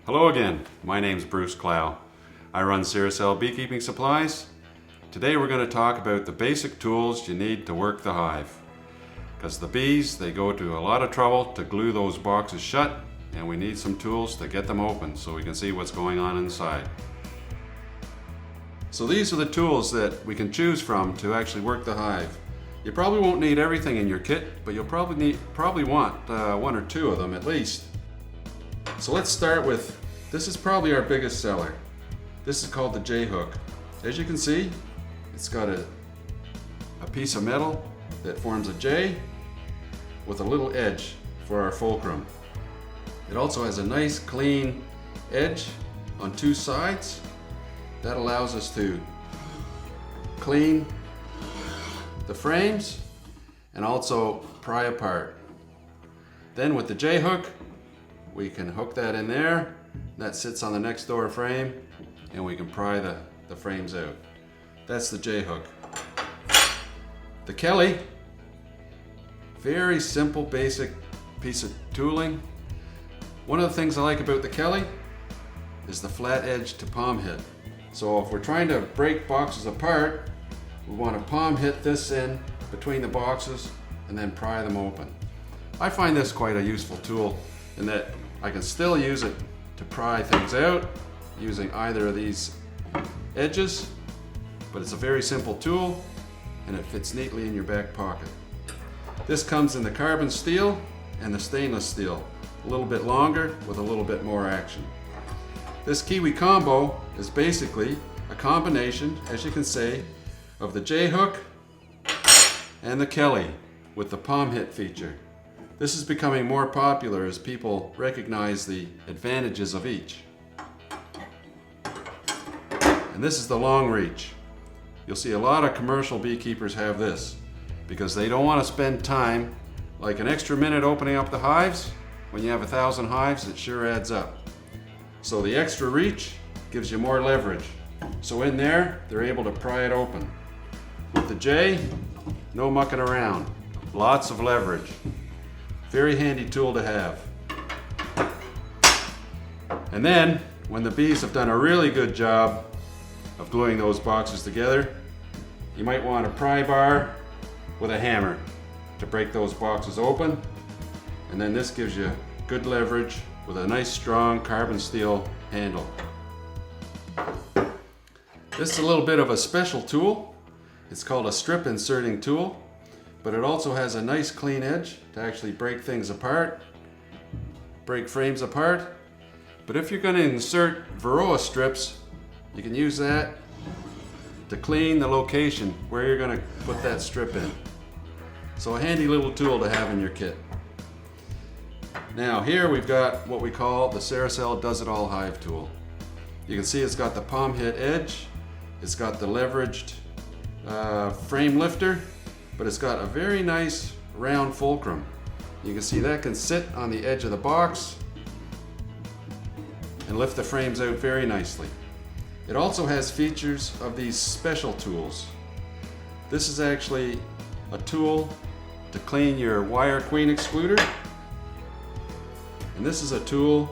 Hello again, my name's Bruce Clow. I run Ceracell Beekeeping Supplies. Today we're going to talk about the basic tools you need to work the hive. Because the bees, they go to a lot of trouble to glue those boxes shut, and we need some tools to get them open so we can see what's going on inside. So these are the tools that we can choose from to actually work the hive. You probably won't need everything in your kit, but you'll probably want one or two of them at least. So let's start with, this is probably our biggest seller. This is called the J-hook. As you can see, it's got a piece of metal that forms a J with a little edge for our fulcrum. It also has a nice clean edge on two sides. That allows us to clean the frames and also pry apart. Then with the J-hook, we can hook that in there. That sits on the next door frame and we can pry the frames out. That's the J-hook. The Kelly, very simple basic piece of tooling. One of the things I like about the Kelly is the flat edge to palm hit. So if we're trying to break boxes apart, we want to palm hit this in between the boxes and then pry them open. I find this quite a useful tool in that I can still use it to pry things out using either of these edges, but it's a very simple tool and it fits neatly in your back pocket. This comes in the carbon steel and the stainless steel, a little bit longer with a little bit more action. This Kiwi combo is basically a combination, as you can see, of the J-hook and the Kelly with the palm hit feature. This is becoming more popular as people recognize the advantages of each. And this is the long reach. You'll see a lot of commercial beekeepers have this because they don't want to spend time, like an extra minute opening up the hives. When you have 1,000 hives, it sure adds up. So the extra reach gives you more leverage. So in there, they're able to pry it open. With the J, no mucking around. Lots of leverage. Very handy tool to have. And then, when the bees have done a really good job of gluing those boxes together, you might want a pry bar with a hammer to break those boxes open. And then this gives you good leverage with a nice strong carbon steel handle. This is a little bit of a special tool. It's called a strip inserting tool, but it also has a nice clean edge to actually break things apart, break frames apart. But if you're going to insert Varroa strips, you can use that to clean the location where you're going to put that strip in. So a handy little tool to have in your kit. Now here we've got what we call the Ceracell Does It All Hive tool. You can see it's got the palm hit edge, it's got the leveraged frame lifter, but it's got a very nice round fulcrum. You can see that can sit on the edge of the box and lift the frames out very nicely. It also has features of these special tools. This is actually a tool to clean your wire queen excluder, and this is a tool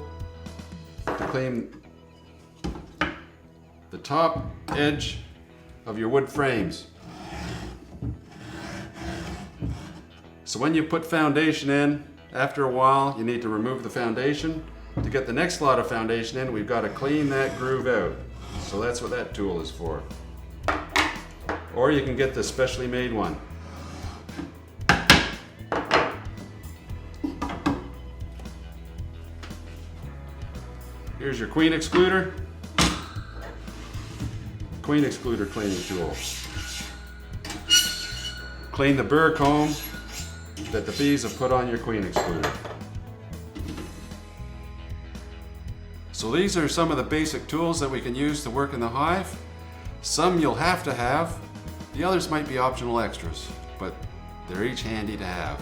to clean the top edge of your wood frames. So when you put foundation in, after a while you need to remove the foundation. To get the next lot of foundation in, we've got to clean that groove out. So that's what that tool is for. Or you can get the specially made one. Here's your queen excluder. Queen excluder cleaning tool. Clean the burr comb that the bees have put on your queen excluder. So these are some of the basic tools that we can use to work in the hive. Some you'll have to have, the others might be optional extras, but they're each handy to have.